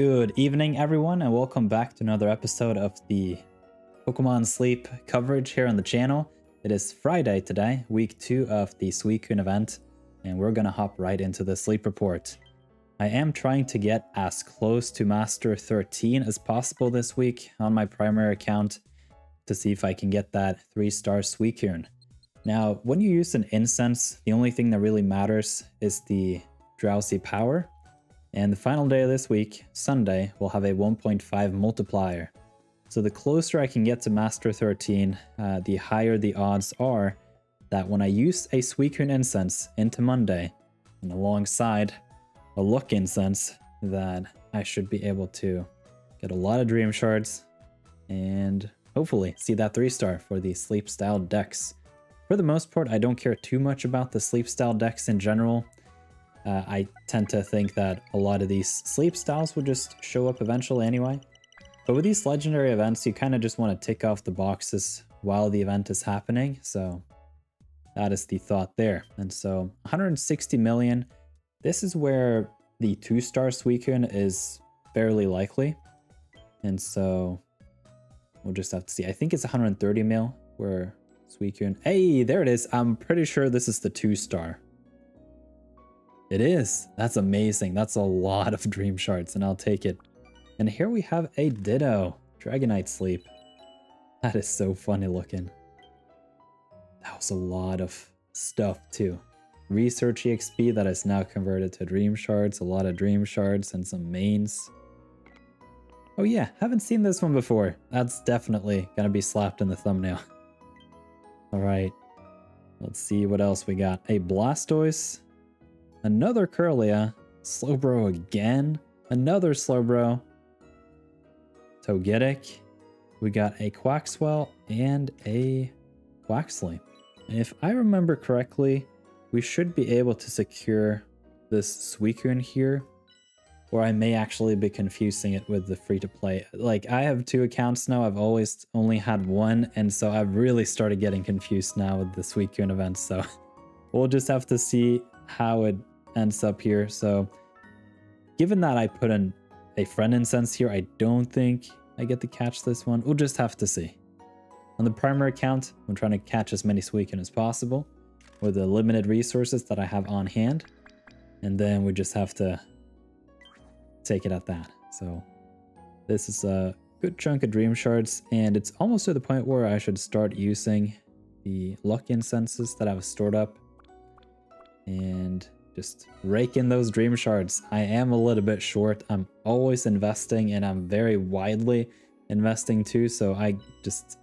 Good evening, everyone, and welcome back to another episode of the Pokemon Sleep coverage here on the channel. It is Friday today, week 2 of the Suicune event, and we're gonna hop right into the sleep report. I am trying to get as close to Master 13 as possible this week on my primary account to see if I can get that 3-star Suicune. Now, when you use an incense, the only thing that really matters is the drowsy power. And the final day of this week, Sunday, will have a 1.5 multiplier. So the closer I can get to Master 13, the higher the odds are that when I use a Suicune incense into Monday, and alongside a luck incense, that I should be able to get a lot of dream shards and hopefully see that 3-star for the sleep style decks. For the most part, I don't care too much about the sleep style decks in general. I tend to think that a lot of these sleep styles will just show up eventually anyway. But with these legendary events, you kind of just want to tick off the boxes while the event is happening. So that is the thought there. And so 160 million, this is where the 2-star Suicune is fairly likely. And so we'll just have to see. I think it's 130 mil where Suicune... Hey, there it is. I'm pretty sure this is the 2-star. It is. That's amazing. That's a lot of dream shards, and I'll take it. And here we have a Ditto. Dragonite Sleep. That is so funny looking. That was a lot of stuff too. Research EXP that is now converted to dream shards. A lot of dream shards and some mains. Oh yeah, haven't seen this one before. That's definitely gonna be slapped in the thumbnail. Alright. Let's see what else we got. A Blastoise. Another Curlia, Slowbro again, another Slowbro, Togetic, we got a Quaxwell and a Quaxly. If I remember correctly, we should be able to secure this Suicune here, or I may actually be confusing it with the free-to-play. Like, I have 2 accounts now, I've always only had 1, and so I've really started getting confused now with the Suicune events, so we'll just have to see how it ends up here. So given that I put in a friend incense here, I don't think I get to catch this one. We'll just have to see. On the primary account, I'm trying to catch as many Suicune as possible with the limited resources that I have on hand, and then we just have to take it at that. So this is a good chunk of dream shards, and it's almost to the point where I should start using the luck incenses that I've stored up and just rake in those dream shards. I am a little bit short. I'm always investing, and I'm very widely investing too, so I just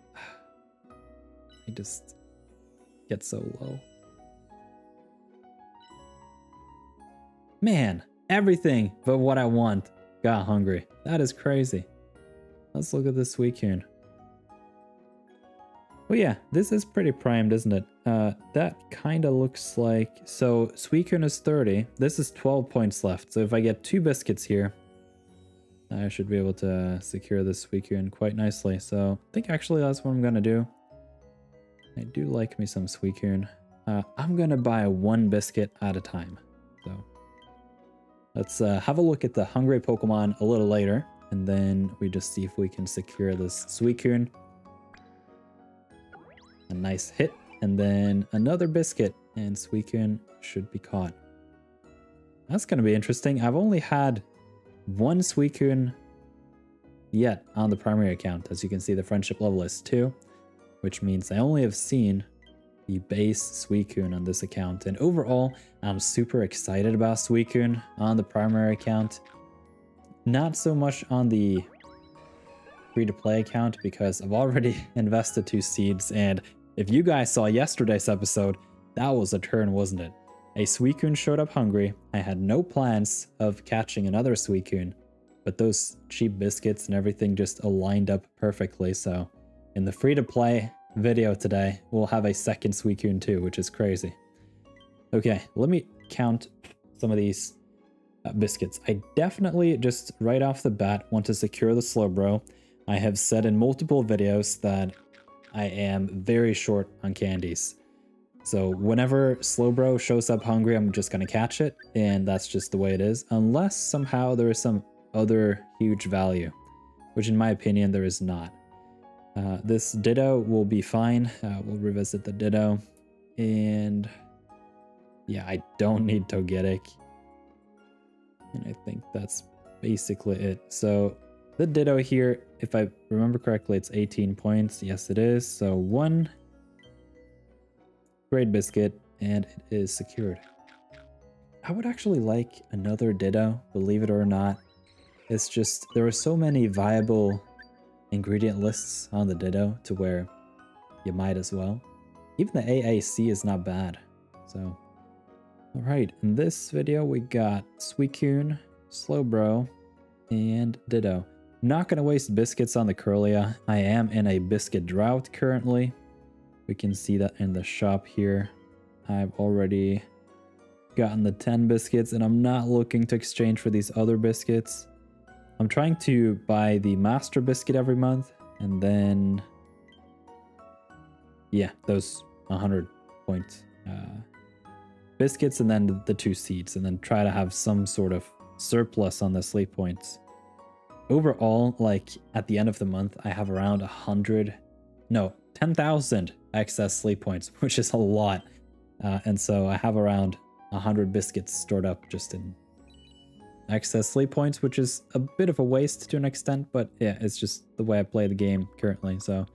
get so low. Man, everything but what I want got hungry. That is crazy. Let's look at this Suicune. Well, yeah, this is pretty primed, isn't it? That kind of looks like... So, Suicune is 30. This is 12 points left. So if I get 2 biscuits here, I should be able to secure this Suicune quite nicely. So I think actually that's what I'm going to do. I do like me some Suicune. I'm going to buy 1 biscuit at a time. So let's have a look at the hungry Pokemon a little later. And then we just see if we can secure this Suicune. A nice hit, and then another biscuit, and Suicune should be caught. That's going to be interesting. I've only had 1 Suicune yet on the primary account. As you can see, the friendship level is 2, which means I only have seen the base Suicune on this account. And overall, I'm super excited about Suicune on the primary account. Not so much on the free-to-play account, because I've already invested 2 seeds, and if you guys saw yesterday's episode, that was a turn, wasn't it? A Suicune showed up hungry. I had no plans of catching another Suicune, but those cheap biscuits and everything just aligned up perfectly. So in the free-to-play video today, we'll have a second Suicune too, which is crazy. Okay, let me count some of these biscuits. I definitely just right off the bat want to secure the Slowbro. I have said in multiple videos that I am very short on candies. So whenever Slowbro shows up hungry, I'm just going to catch it, and that's just the way it is. Unless somehow there is some other huge value, which in my opinion there is not. This Ditto will be fine. We'll revisit the Ditto. And yeah, I don't need Togetic. And I think that's basically it. So the Ditto here, if I remember correctly, it's 18 points. Yes, it is. So 1 Great Biscuit, and it is secured. I would actually like another Ditto, believe it or not. It's just, there are so many viable ingredient lists on the Ditto to where you might as well. Even the AAC is not bad. So, alright, in this video we got Suicune, Slowbro, and Ditto. Not gonna waste biscuits on the Curlia. I am in a biscuit drought currently. We can see that in the shop here. I've already gotten the 10 biscuits and I'm not looking to exchange for these other biscuits. I'm trying to buy the Master Biscuit every month and then, yeah, those 100 point biscuits and then the 2 seeds, and then try to have some sort of surplus on the sleep points. Overall, like at the end of the month, I have around 10,000 excess sleep points, which is a lot. And so I have around 100 biscuits stored up just in excess sleep points, which is a bit of a waste to an extent, but yeah, it's just the way I play the game currently. So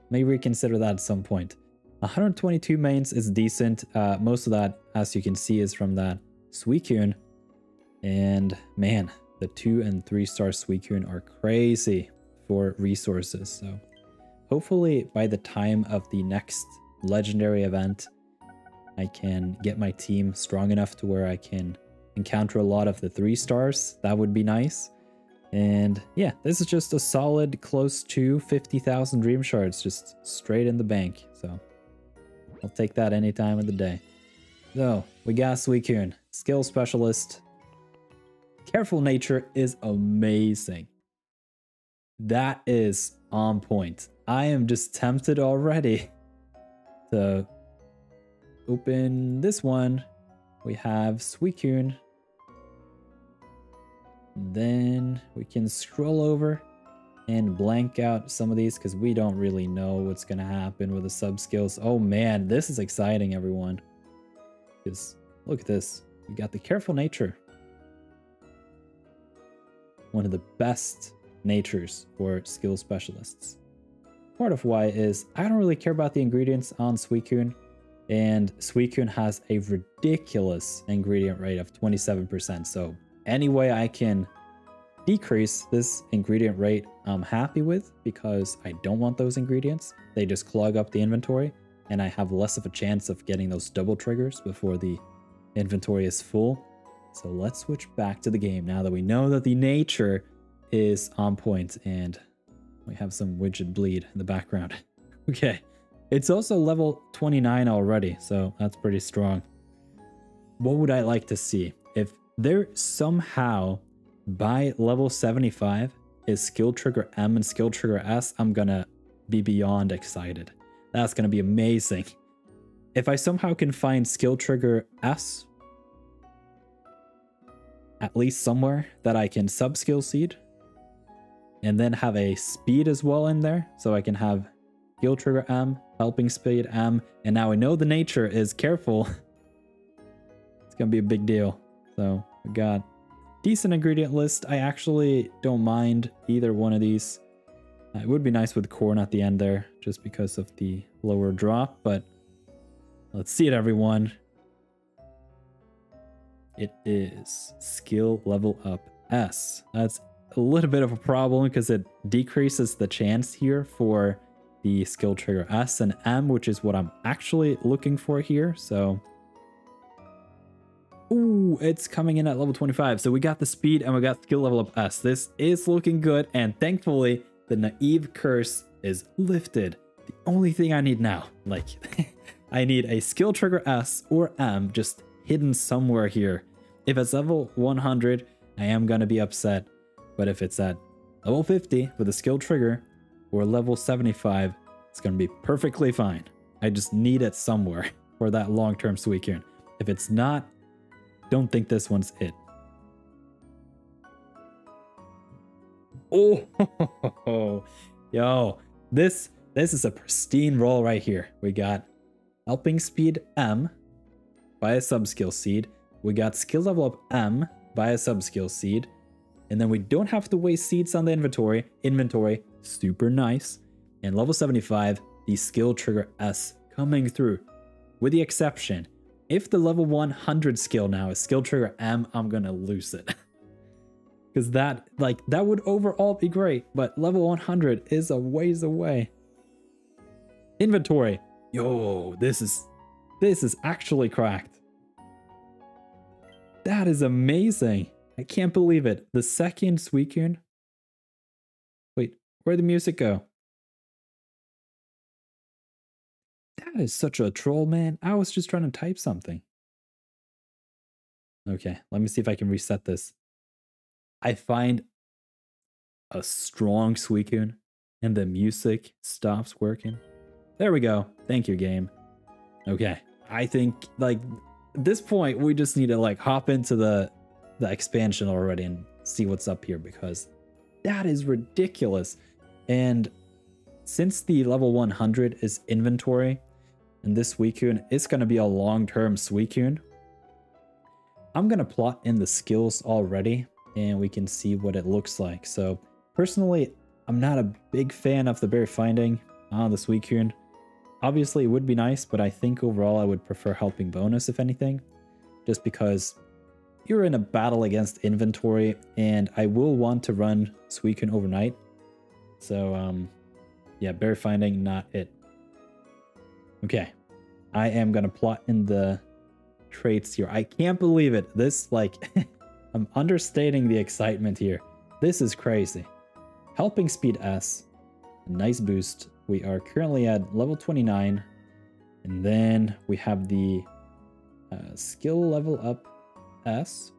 maybe reconsider that at some point. 122 mains is decent. Most of that, as you can see, is from that Suicune. And man, the 2 and 3 star Suicune are crazy for resources. So hopefully by the time of the next legendary event, I can get my team strong enough to where I can encounter a lot of the 3 stars. That would be nice. And yeah, this is just a solid close to 50,000 dream shards just straight in the bank. So I'll take that any time of the day. So we got Suicune, skill specialist. Careful nature is amazing. That is on point. I am just tempted already to open this one. We have Suicune. Then we can scroll over and blank out some of these because we don't really know what's going to happen with the sub skills. Oh man, this is exciting, everyone. Because look at this. We got the careful nature. One of the best natures for skill specialists. Part of why is I don't really care about the ingredients on Suicune, and Suicune has a ridiculous ingredient rate of 27%. So any way I can decrease this ingredient rate, I'm happy with, because I don't want those ingredients. They just clog up the inventory and I have less of a chance of getting those double triggers before the inventory is full. So let's switch back to the game now that we know that the nature is on point and we have some widget bleed in the background. Okay, it's also level 29 already, so that's pretty strong. What would I like to see? If there somehow by level 75 is skill trigger M and skill trigger S, I'm gonna be beyond excited. That's gonna be amazing. If I somehow can find skill trigger S at least somewhere that I can sub skill seed and then have a speed as well in there, so I can have skill trigger M, helping speed M, and now we know the nature is careful. It's gonna be a big deal. So we got decent ingredient list. I actually don't mind either one of these. It would be nice with corn at the end there, just because of the lower drop, but let's see it, everyone. It is skill level up S. That's a little bit of a problem because it decreases the chance here for the skill trigger S and M, which is what I'm actually looking for here. So ooh, it's coming in at level 25. So we got the speed and we got skill level up S. This is looking good, and thankfully the naive curse is lifted. The only thing I need now, like I need a skill trigger S or M just hidden somewhere here. If it's level 100, I am gonna be upset, but if it's at level 50 with a skill trigger or level 75, it's gonna be perfectly fine. I just need it somewhere for that long-term Suicune. If it's not, don't think this one's it. Oh, yo, this is a pristine roll right here. We got helping speed M by a subskill seed. We got skill level up M by a subskill seed. And then we don't have to waste seeds on the inventory. Inventory, super nice. And level 75, the skill trigger S coming through. With the exception, if the level 100 skill now is skill trigger M, I'm gonna lose it. Because that would overall be great, but level 100 is a ways away. Inventory. Yo, this is actually cracked. That is amazing. I can't believe it. The second Suicune. Wait, where'd the music go? That is such a troll, man. I was just trying to type something. Okay, let me see if I can reset this. I find a strong Suicune and the music stops working. There we go. Thank you, game. Okay, I think like at this point we just need to like hop into the expansion already and see what's up here, because that is ridiculous. And since the level 100 is inventory and this Suicune is going to be a long-term Suicune, I'm going to plot in the skills already and we can see what it looks like. So personally, I'm not a big fan of the berry finding on the Suicune. Obviously it would be nice, but I think overall I would prefer helping bonus if anything, just because you're in a battle against inventory and I will want to run Suicune overnight. So yeah, berry finding, not it. Okay, I am gonna plot in the traits here. I can't believe it. This, like, I'm understating the excitement here. This is crazy. Helping speed S, a nice boost. We are currently at level 29, and then we have the skill level up S,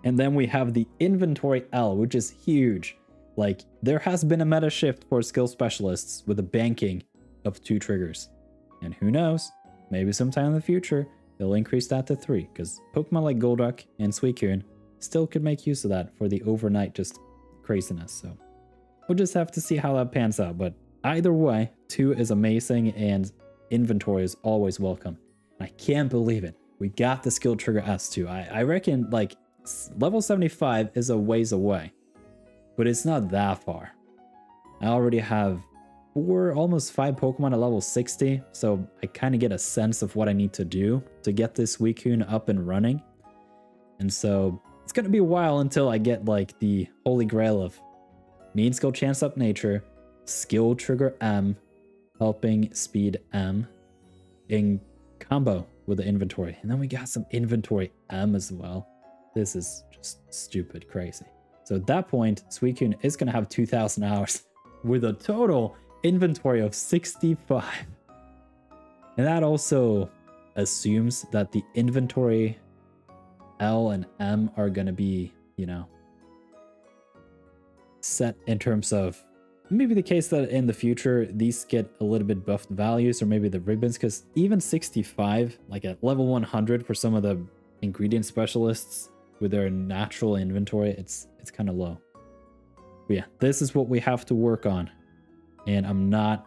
and then we have the inventory L, which is huge. Like, there has been a meta shift for skill specialists with a banking of 2 triggers, and who knows, maybe sometime in the future they'll increase that to 3, because Pokemon like Golduck and Suicune still could make use of that for the overnight just craziness. So we'll just have to see how that pans out, but either way, 2 is amazing and inventory is always welcome. I can't believe it. We got the skill trigger S2. I reckon like level 75 is a ways away, but it's not that far. I already have 4, almost 5 Pokemon at level 60, so I kind of get a sense of what I need to do to get this Suicune up and running. And so it's going to be a while until I get like the holy grail of mean skill chance up nature, skill trigger M, helping speed M, in combo with the inventory. And then we got some inventory M as well. This is just stupid crazy. So at that point, Suicune is going to have 2,000 hours with a total inventory of 65. And that also assumes that the inventory L and M are going to be, you know, set in terms of maybe the case that in the future these get a little bit buffed values, or maybe the ribbons, because even 65, like at level 100 for some of the ingredient specialists with their natural inventory, it's kind of low. But yeah, this is what we have to work on, and I'm not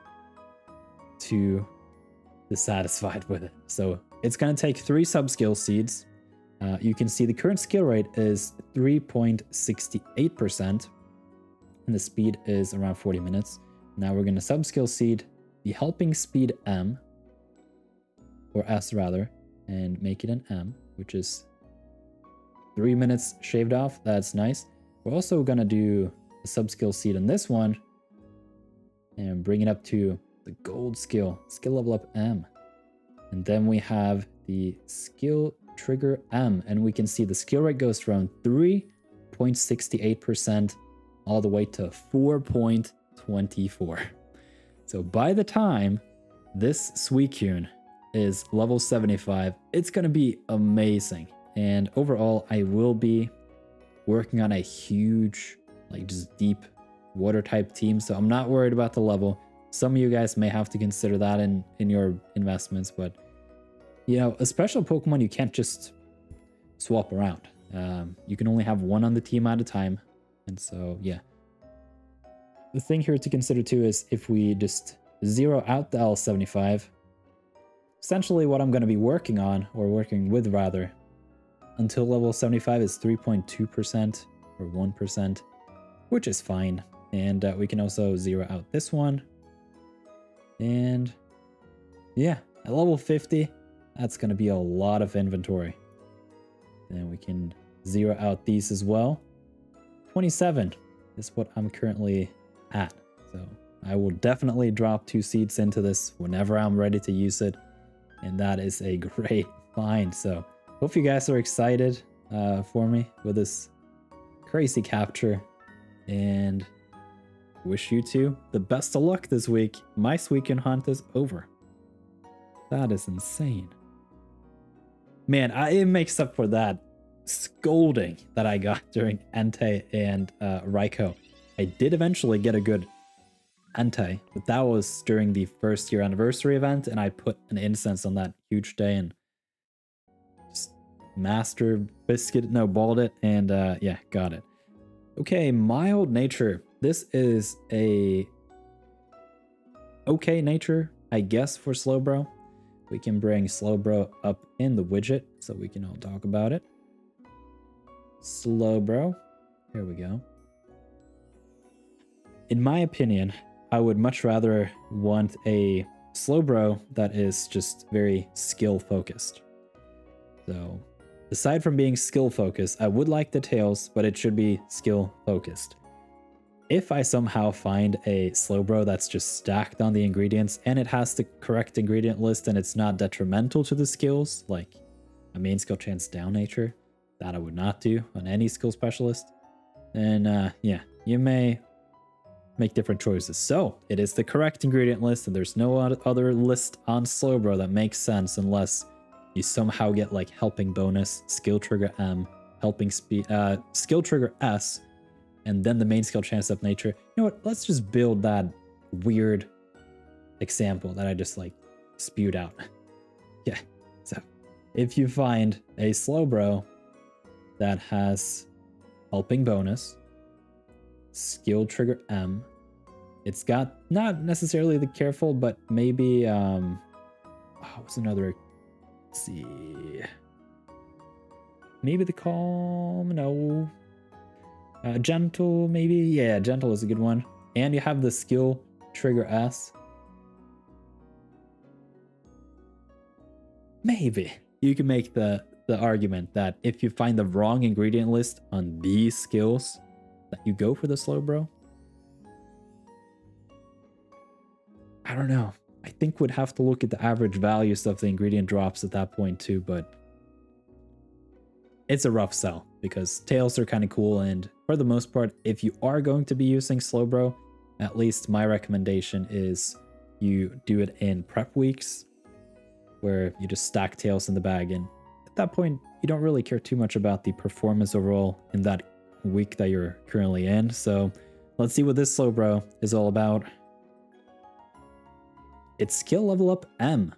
too dissatisfied with it. So it's going to take 3 sub-skill seeds. You can see the current skill rate is 3.68%. and the speed is around 40 minutes. Now we're going to sub-skill seed the helping speed M, or S rather, and make it an M, which is 3 minutes shaved off. That's nice. We're also going to do a sub-skill seed on this one and bring it up to the gold skill level up M. And then we have the skill trigger M, and we can see the skill rate goes from 3.68% all the way to 4.24. So by the time this Suicune is level 75, it's going to be amazing. And overall, I will be working on a huge, like just deep water type team. So I'm not worried about the level. Some of you guys may have to consider that in your investments, but you know, a special Pokemon you can't just swap around. You can only have one on the team at a time. And so, yeah. The thing here to consider too is if we just zero out the L75, essentially what I'm going to be working on, or working with rather, until level 75 is 3.2% or 1%, which is fine. And we can also zero out this one. And yeah, at level 50, that's going to be a lot of inventory. And we can zero out these as well. 27 is what I'm currently at. So I will definitely drop 2 seeds into this whenever I'm ready to use it. And that is a great find. So hope you guys are excited for me with this crazy capture. And wish you two the best of luck this week. My Suicune hunt is over. That is insane. Man, it makes up for that scolding that I got during Entei and Raikou. I did eventually get a good Entei, but that was during the first year anniversary event, and I put an incense on that huge day and just balled it, and yeah, got it. Okay, mild nature. This is a okay nature, I guess, for Slowbro. We can bring Slowbro up in the widget so we can all talk about it. Slowbro. Here we go. In my opinion, I would much rather want a Slowbro that is just very skill focused. So aside from being skill focused, I would like the tails, but it should be skill focused. If I somehow find a Slowbro that's just stacked on the ingredients and it has the correct ingredient list and it's not detrimental to the skills, like a main skill chance down nature, that I would not do on any skill specialist, then yeah, you may make different choices. So it is the correct ingredient list, and there's no other list on Slowbro that makes sense unless you somehow get like helping bonus, skill trigger M, helping speed, skill trigger S, and then the main skill chance of nature. You know what? Let's just build that weird example that I just like spewed out. Yeah. So if you find a Slowbro that has helping bonus, skill trigger M, it's got not necessarily the careful, but maybe what's another? Let's see. Maybe the calm, no. Gentle, maybe? Yeah, gentle is a good one. And you have the skill trigger S. Maybe you can make the argument that if you find the wrong ingredient list on these skills, that you go for the Slowbro. I don't know. I think we'd have to look at the average values of the ingredient drops at that point too, but it's a rough sell because tails are kind of cool, and for the most part, if you are going to be using Slowbro, at least my recommendation is you do it in prep weeks where you just stack tails in the bag, and at that point you don't really care too much about the performance overall in that week that you're currently in. So let's see what this Slowbro is all about. It's skill level up M,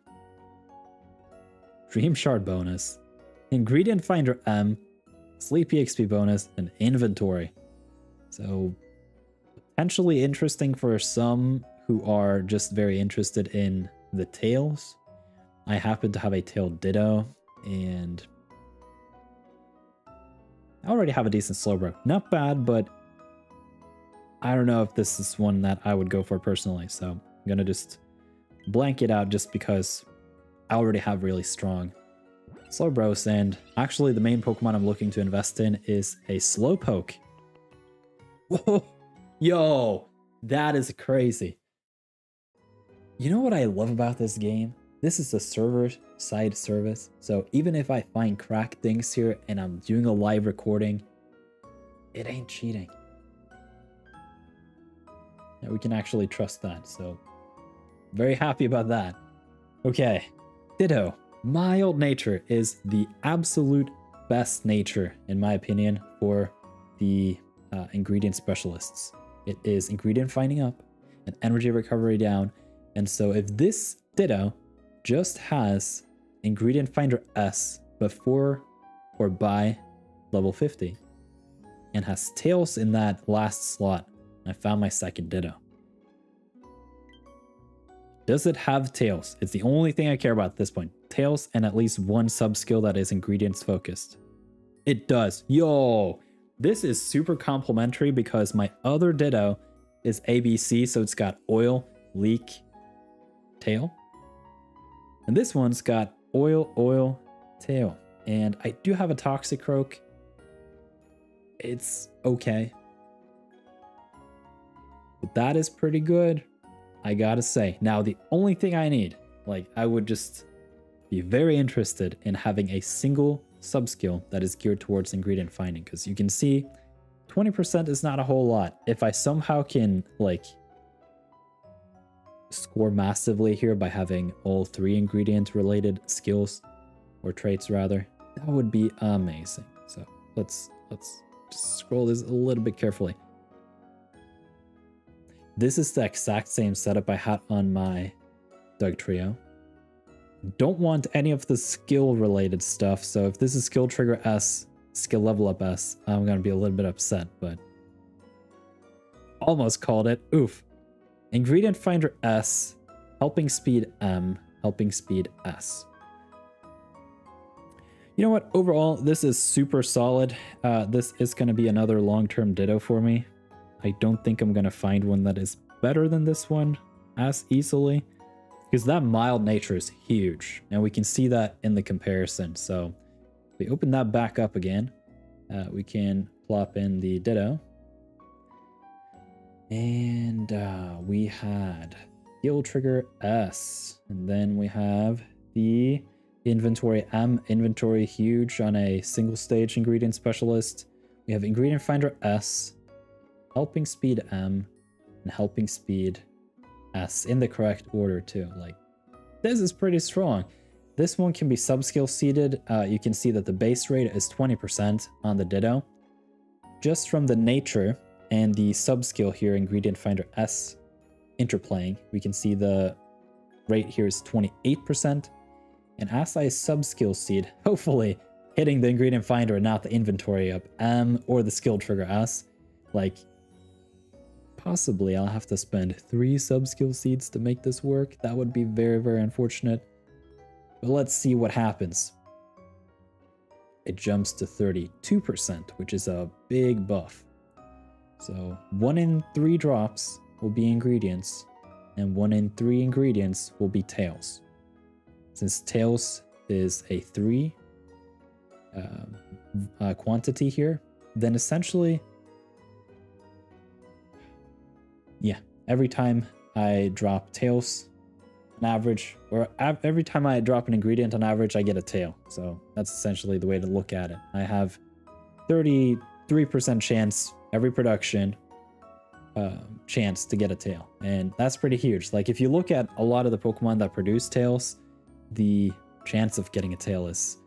Dream Shard bonus, Ingredient Finder M, Sleep EXP bonus, and inventory. So potentially interesting for some who are just very interested in the tails. I happen to have a tail Ditto, and I already have a decent Slowbro. Not bad, but I don't know if this is one that I would go for personally. So I'm going to just blank it out just because I already have really strong Slowbros. And actually the main Pokemon I'm looking to invest in is a Slowpoke. Whoa, yo, that is crazy. You know what I love about this game? This is a server-side service, so even if I find cracked things here and I'm doing a live recording, it ain't cheating. And we can actually trust that, so very happy about that. Okay, Ditto. Mild nature is the absolute best nature, in my opinion, for the ingredient specialists. It is ingredient finding up and energy recovery down, and so if this Ditto just has ingredient finder S before or by level 50, and has tails in that last slot. I found my second ditto. Does it have tails? It's the only thing I care about at this point. Tails and at least one sub-skill that is ingredients focused. It does. Yo! This is super complimentary because my other ditto is ABC, so it's got oil, leek, tail. And this one's got oil, oil, tail. And I do have a Toxicroak. It's okay. But that is pretty good, I gotta say. Now, the only thing I need, like, I would just be very interested in having a single sub-skill that is geared towards ingredient finding, because you can see 20% is not a whole lot. If I somehow can, like, score massively here by having all 3 ingredient related skills, or traits rather, that would be amazing. So let's just scroll this a little bit carefully. This is the exact same setup I had on my Doug Trio. Don't want any of the skill related stuff, so if this is skill trigger S, skill level up S, I'm gonna be a little bit upset, but almost called it. Oof. Ingredient finder S, helping speed M, helping speed S. You know what? Overall, this is super solid. This is going to be another long-term ditto for me. I don't think I'm going to find one that is better than this one as easily, because that mild nature is huge. And we can see that in the comparison. So if we open that back up again, we can plop in the ditto. And we had skill trigger S. And then we have the inventory M, inventory huge on a single stage ingredient specialist. We have ingredient finder S, helping speed M, and helping speed S in the correct order too. Like, this is pretty strong. This one can be subskill seeded. You can see that the base rate is 20% on the ditto. Just from the nature and the subskill here, ingredient finder S interplaying, we can see the rate here is 28%. And as I subskill seed, hopefully hitting the ingredient finder and not the inventory up M or the skill trigger S, like, possibly I'll have to spend 3 subskill seeds to make this work. That would be very, very unfortunate. But let's see what happens. It jumps to 32%, which is a big buff. So 1 in 3 drops will be ingredients, and 1 in 3 ingredients will be tails. Since tails is a 3 quantity here, then essentially, yeah, every time I drop tails on average, or every time I drop an ingredient on average, I get a tail. So that's essentially the way to look at it. I have 33% chance every production chance to get a tail, and that's pretty huge. Like, if you look at a lot of the Pokemon that produce tails, the chance of getting a tail is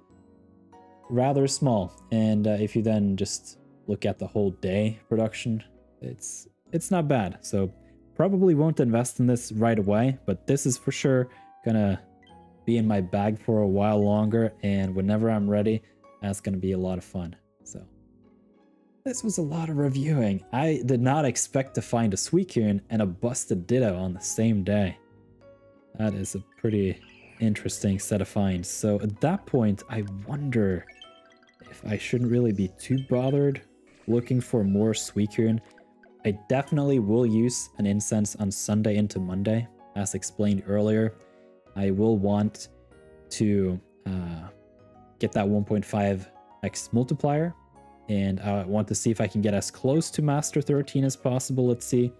rather small. And if you then just look at the whole day production, it's not bad. So probably won't invest in this right away, but this is for sure gonna be in my bag for a while longer, and whenever I'm ready, that's gonna be a lot of fun. So this was a lot of reviewing. I did not expect to find a Suicune and a busted Ditto on the same day. That is a pretty interesting set of finds. So at that point, I wonder if I shouldn't really be too bothered looking for more Suicune. I definitely will use an incense on Sunday into Monday, as explained earlier. I will want to get that 1.5x multiplier, and I want to see if I can get as close to Master 13 as possible. Let's see.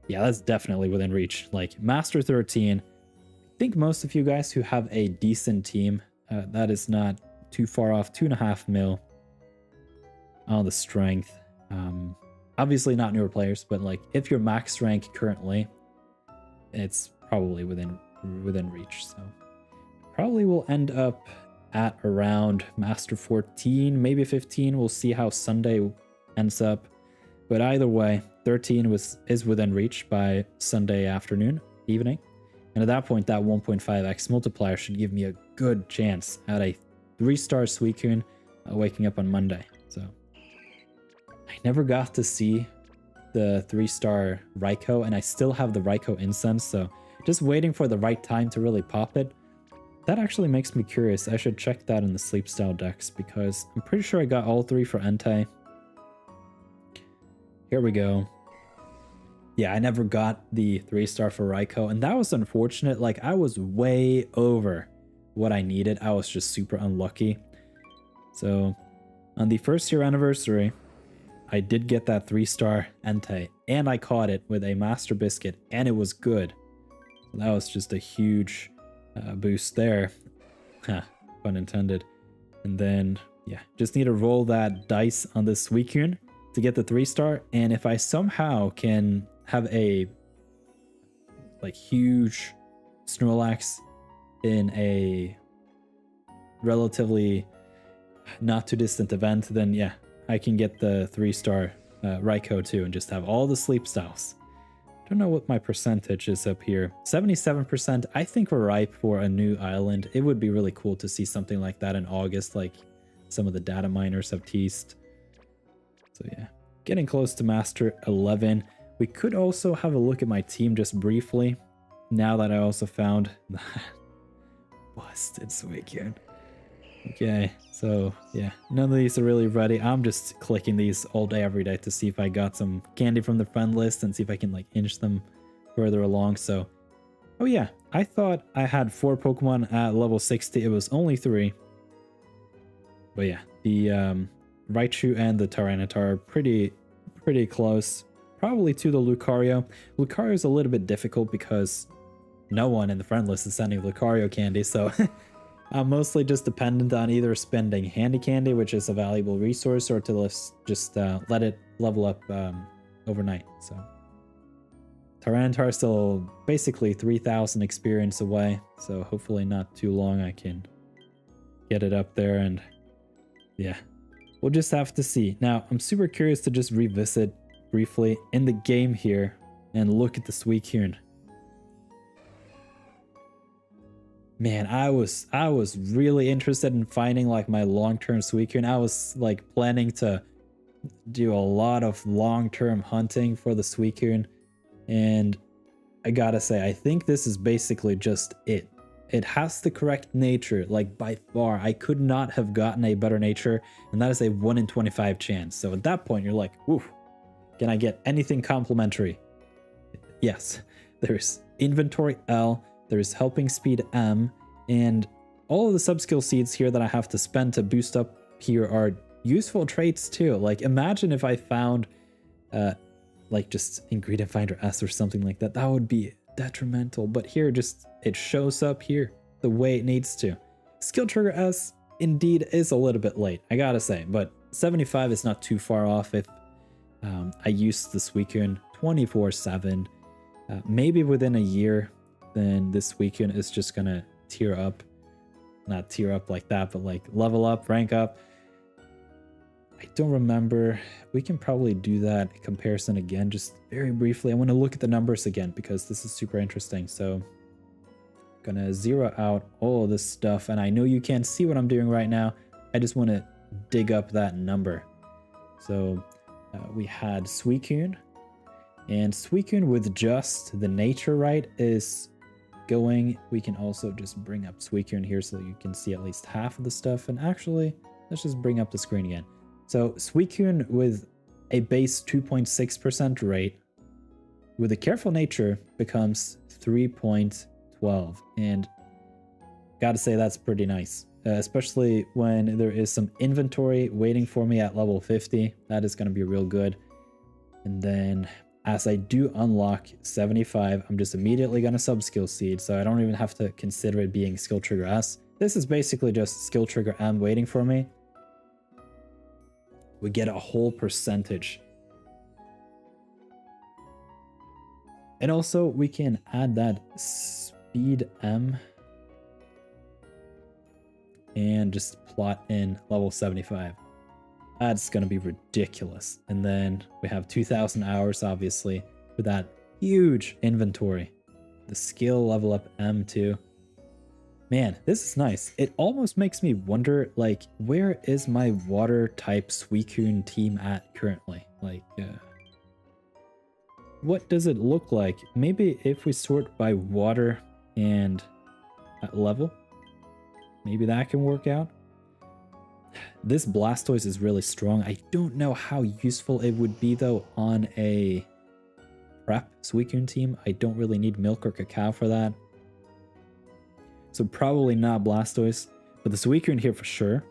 Yeah, that's definitely within reach. Like, Master 13, I think most of you guys who have a decent team, that is not too far off. 2.5 mil on the strength. Obviously not newer players, but like, if you're max rank currently, it's probably within reach. So probably will end up at around Master 14, maybe 15. We'll see how Sunday ends up. But either way, 13 is within reach by Sunday evening. And at that point, that 1.5x multiplier should give me a good chance at a 3-star Suicune waking up on Monday. So I never got to see the 3-star Raikou, and I still have the Raikou incense, so just waiting for the right time to really pop it. That actually makes me curious. I should check that in the sleep style decks, because I'm pretty sure I got all 3 for Entei. Here we go. Yeah, I never got the 3-star for Raikou, and that was unfortunate. Like, I was way over what I needed. I was just super unlucky. So, on the 1st year anniversary, I did get that 3-star Entei, and I caught it with a Master Biscuit, and it was good. So that was just a huge boost there. Huh, pun intended. And then, yeah, just need to roll that dice on this Suicune to get the 3-star, and if I somehow can have a like huge Snorlax in a relatively not too distant event, then yeah, I can get the 3-star Raikou too and just have all the sleep styles. Don't know what my percentage is up here. 77%. I think we're ripe for a new island. It would be really cool to see something like that in August, like some of the data miners have teased. So yeah, getting close to Master 11. We could also have a look at my team just briefly, now that I also found that busted Suicune. Okay, so yeah, none of these are really ready. I'm just clicking these all day, every day to see if I got some candy from the friend list and see if I can like inch them further along. So, oh yeah, I thought I had 4 Pokemon at level 60. It was only 3. But yeah, the Raichu and the Tyranitar are pretty close. Probably to the Lucario. Lucario is a little bit difficult because no one in the friend list is sending Lucario candy, so I'm mostly just dependent on either spending handy candy, which is a valuable resource, or to just let it level up overnight. So Tyranitar is still basically 3,000 experience away, so hopefully not too long I can get it up there, and yeah, we'll just have to see. Now, I'm super curious to just revisit briefly in the game here and look at the Suicune. Man, I was really interested in finding like my long-term Suicune. I was like planning to do a lot of long-term hunting for the Suicune, and I gotta say, I think this is basically just it. It has the correct nature, like by far. I could not have gotten a better nature, and that is a 1 in 25 chance. So at that point, you're like, oof. Can I get anything complimentary? Yes. There's Inventory L, there's Helping Speed M, and all of the subskill seeds here that I have to spend to boost up here are useful traits too. Like imagine if I found like just Ingredient Finder S or something like that. That would be detrimental, but here just it shows up here the way it needs to. Skill Trigger S indeed is a little bit late, I gotta say, but 75 is not too far off if I use the Suicune 24/7. Maybe within a year, then this Suicune is just gonna tier up. Not tier up like that, but like level up, rank up. I don't remember. We can probably do that comparison again, just very briefly. I want to look at the numbers again because this is super interesting. So gonna zero out all of this stuff, and I know you can't see what I'm doing right now. I just want to dig up that number. So we had Suicune, and Suicune with just the nature right is going. We can also just bring up Suicune here so you can see at least half of the stuff. And actually, let's just bring up the screen again. So Suicune with a base 2.6% rate with a careful nature becomes 3.12, and gotta say that's pretty nice. Especially when there is some inventory waiting for me at level 50. That is going to be real good. And then as I do unlock 75, I'm just immediately going to sub-skill seed, so I don't even have to consider it being skill trigger S. This is basically just skill trigger M waiting for me. We get a whole percentage. And also we can add that speed M and just plot in level 75. That's gonna be ridiculous. And then we have 2,000 hours, obviously, with that huge inventory. The skill level up M too. Man, this is nice. It almost makes me wonder, like, where is my water type Suicune team at currently? Like, what does it look like? Maybe if we sort by water and level, maybe that can work out. This Blastoise is really strong. I don't know how useful it would be though on a prep Suicune team. I don't really need milk or cacao for that. So probably not Blastoise, but the Suicune here for sure.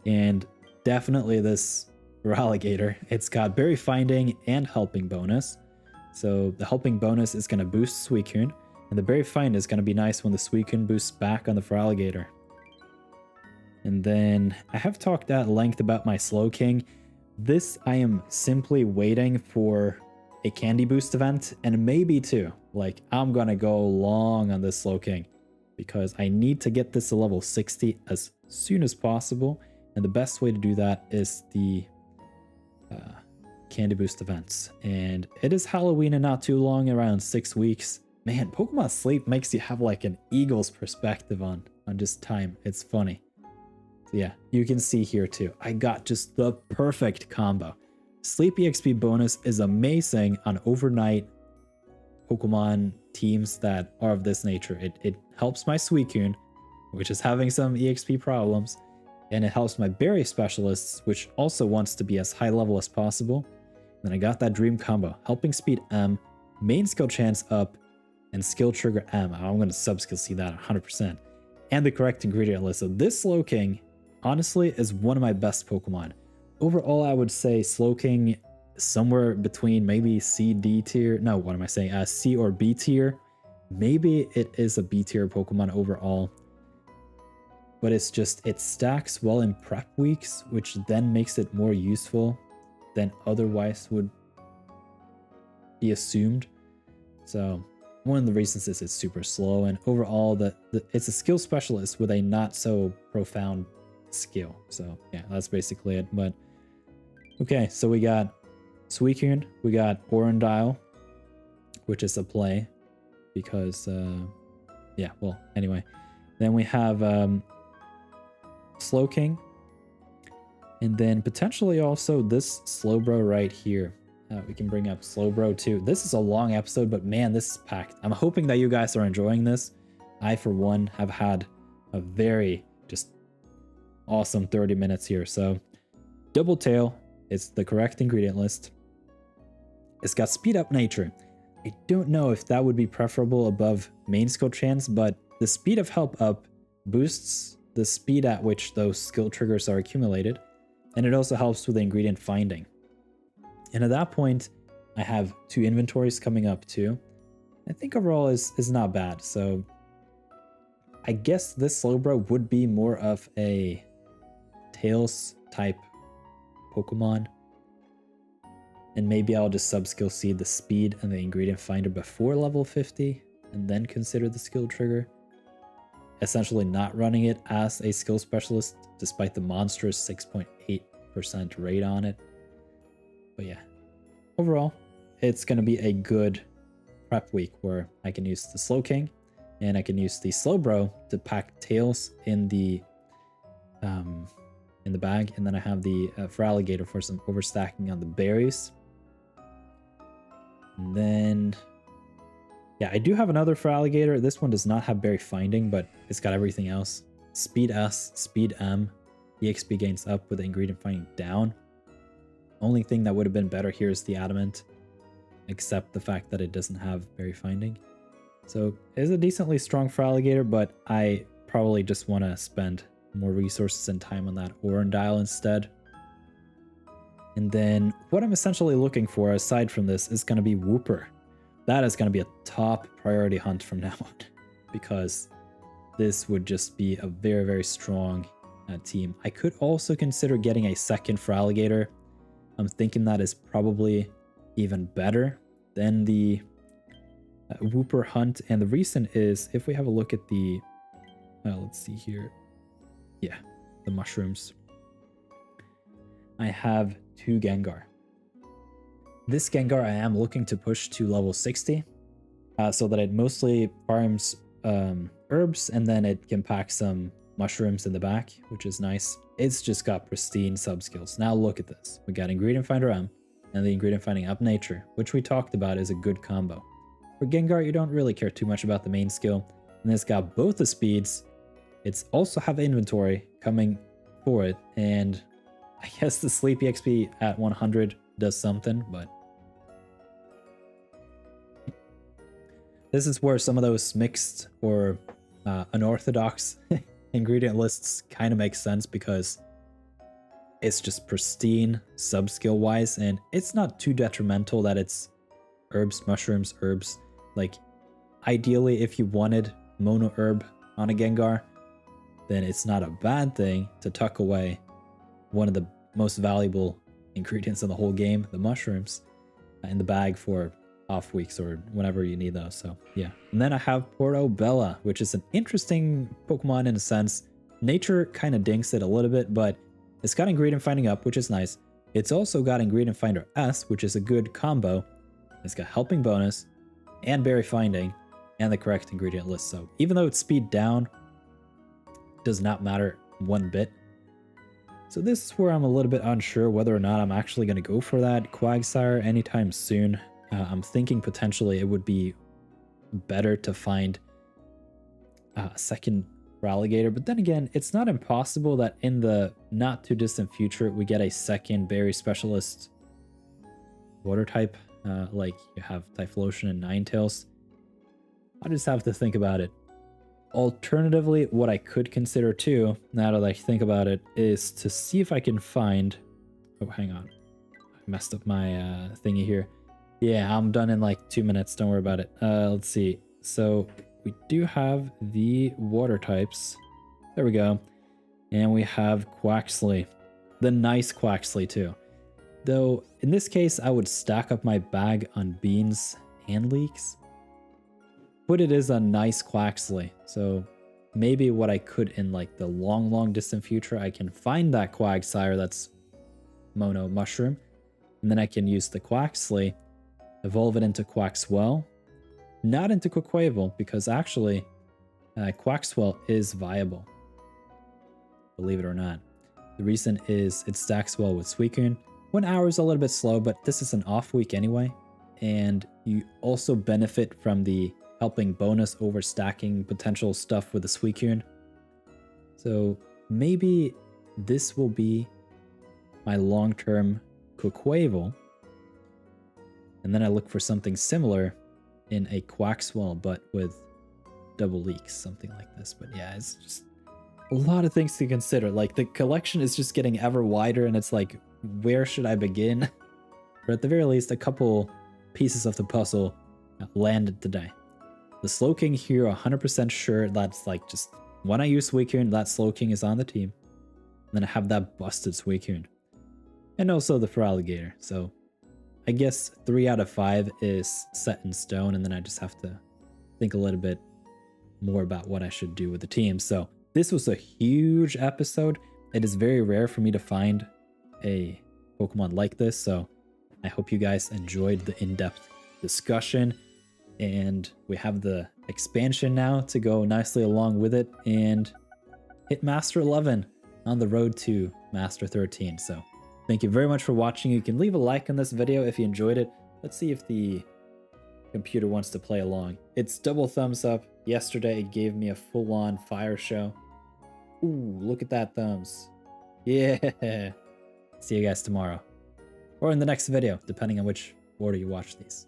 And definitely this Feraligatr. It's got Berry Finding and Helping bonus. So the Helping bonus is going to boost Suicune, and the Berry Find is going to be nice when the Suicune boosts back on the Feraligatr. And then I have talked at length about my Slowking. This I am simply waiting for a Candy Boost event, and maybe two. Like, I'm going to go long on this Slowking, because I need to get this to level 60 as soon as possible, and the best way to do that is the Candy Boost events. And it is Halloween in not too long, around 6 weeks. Man, Pokemon Sleep makes you have like an eagle's perspective on just time. It's funny. So yeah, you can see here too, I got just the perfect combo. Sleep EXP bonus is amazing on overnight Pokemon teams that are of this nature. It helps my Suicune, which is having some EXP problems, and it helps my Berry Specialists, which also wants to be as high level as possible. Then I got that dream combo, Helping Speed M, main skill chance up, and skill trigger M. I'm going to sub-skill see that 100%. And the correct ingredient list. So this Slowking, honestly, is one of my best Pokemon. Overall, I would say Slowking somewhere between maybe C, D tier. No, what am I saying? C or B tier. Maybe it is a B tier Pokemon overall. But it's just, it stacks well in prep weeks, which then makes it more useful than otherwise would be assumed. So one of the reasons is it's super slow, and overall it's a skill specialist with a not so profound skill. So yeah, that's basically it. But okay, so we got Suicune, we got Orondile, which is a play because yeah, well, anyway. Then we have Slowking, and then potentially also this Slowbro right here. We can bring up Slowbro too. This is a long episode, but man, this is packed. I'm hoping that you guys are enjoying this. I, for one, have had a very just awesome 30 minutes here. So Double Tail is the correct ingredient list. It's got Speed Up Nature. I don't know if that would be preferable above main skill chance, but the Speed of Help Up boosts the speed at which those skill triggers are accumulated, and it also helps with the ingredient finding. And at that point, I have 2 inventories coming up too. I think overall is not bad. So I guess this Slowbro would be more of a Tails type Pokemon. And maybe I'll just sub-skill seed the speed and the ingredient finder before level 50, and then consider the skill trigger. Essentially not running it as a skill specialist, despite the monstrous 6.8% rate on it. But yeah, overall, it's going to be a good prep week where I can use the Slowking, and I can use the Slowbro to pack Tails in the bag, and then I have the Feraligatr for some overstacking on the berries. And then, yeah, I do have another Feraligatr. This one does not have Berry Finding, but it's got everything else. Speed S, Speed M, EXP gains up with the ingredient finding down. Only thing that would have been better here is the Adamant, except the fact that it doesn't have Berry Finding. So it's a decently strong Feraligatr, but I probably just want to spend more resources and time on that Orondile instead. And then what I'm essentially looking for aside from this is going to be Wooper. That is going to be a top priority hunt from now on, because this would just be a very, very strong team. I could also consider getting a second Feraligatr. I'm thinking that is probably even better than the Wooper hunt. And the reason is, if we have a look at the, let's see here. Yeah, the mushrooms. I have 2 Gengar. This Gengar I am looking to push to level 60, so that it mostly farms herbs, and then it can pack some mushrooms in the back, which is nice. It's just got pristine sub-skills. Now look at this. We got Ingredient Finder M and the Ingredient Finding Up Nature, which we talked about is a good combo. For Gengar, you don't really care too much about the main skill, and it's got both the speeds. It's also have inventory coming for it, and I guess the Sleep EXP at 100 does something, but this is where some of those mixed or unorthodox ingredient lists kind of make sense, because it's just pristine sub-skill wise, and it's not too detrimental that it's herbs, mushrooms, herbs. Like, ideally, if you wanted mono herb on a Gengar, then it's not a bad thing to tuck away one of the most valuable ingredients in the whole game, the mushrooms, in the bag for off weeks or whenever you need those. So yeah. And then I have Portobello, which is an interesting Pokemon in a sense. Nature kind of dinks it a little bit, but it's got Ingredient Finding Up, which is nice. It's also got Ingredient Finder S, which is a good combo. It's got Helping Bonus and Berry Finding and the correct ingredient list. So even though it's speed down, it does not matter one bit. So this is where I'm a little bit unsure whether or not I'm actually going to go for that Quagsire anytime soon. I'm thinking potentially it would be better to find a second Ralligator, but then again, it's not impossible that in the not too distant future we get a second Berry Specialist water type, like you have Typhlosion and Ninetales. I just have to think about it. Alternatively, what I could consider too, now that I think about it, is to see if I can find... Oh, hang on. I messed up my thingy here. Yeah, I'm done in like 2 minutes. Don't worry about it. Let's see. So we do have the water types. There we go. And we have Quaxley. The nice Quaxley too. Though, in this case, I would stack up my bag on beans and leeks. But it is a nice Quaxley. So maybe what I could in like the long distant future, I can find that Quagsire that's mono mushroom. And then I can use the Quaxley, evolve it into Quaxwell. Not into Quaquaval, because actually Quaxwell is viable. Believe it or not. The reason is it stacks well with Suicune. 1 hour is a little bit slow, but this is an off week anyway. And you also benefit from the helping bonus over stacking potential stuff with the Suicune. So maybe this will be my long-term Quaquaval. And then I look for something similar in a Quaxwell, but with double leaks, something like this. But yeah, it's just a lot of things to consider. Like, the collection is just getting ever wider, and it's like, where should I begin? But at the very least, a couple pieces of the puzzle landed today. The Slowking here, 100% sure that's like just when I use Suicune, that Slowking is on the team. And then I have that busted Suicune. And also the Feraligatr. So I guess 3 out of 5 is set in stone, and then I just have to think a little bit more about what I should do with the team. So this was a huge episode. It is very rare for me to find a Pokemon like this, so I hope you guys enjoyed the in-depth discussion. And we have the expansion now to go nicely along with it and hit Master 11 on the road to Master 13. So thank you very much for watching. You can leave a like on this video if you enjoyed it. Let's see if the computer wants to play along. It's double thumbs up. Yesterday it gave me a full-on fire show. Ooh, look at that thumbs. Yeah. See you guys tomorrow. Or in the next video, depending on which order you watch these.